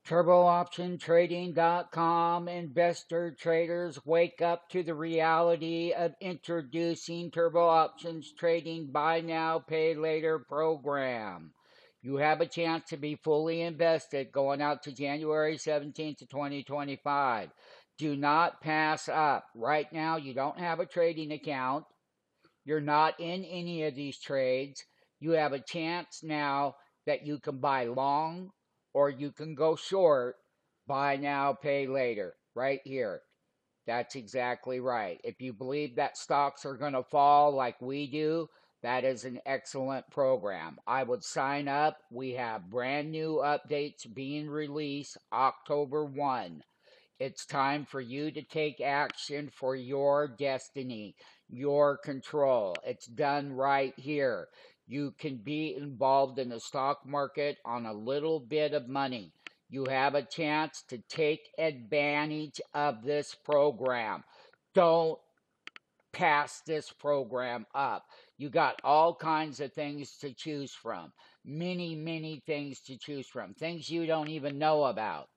TurboOptionTrading.com investor traders, wake up to the reality of introducing Turbo Options Trading Buy Now, Pay Later program. You have a chance to be fully invested going out to January 17th of 2025. Do not pass up. Right now, you don't have a trading account. You're not in any of these trades. You have a chance now that you can buy long or you can go short, buy now, pay later, right here. That's exactly right. If you believe that stocks are going to fall like we do, that is an excellent program. I would sign up. We have brand new updates being released October 1. It's time for you to take action for your destiny, your control. It's done right here. You can be involved in the stock market on a little bit of money. You have a chance to take advantage of this program. Don't pass this program up. You got all kinds of things to choose from. Many, many things to choose from. Things you don't even know about.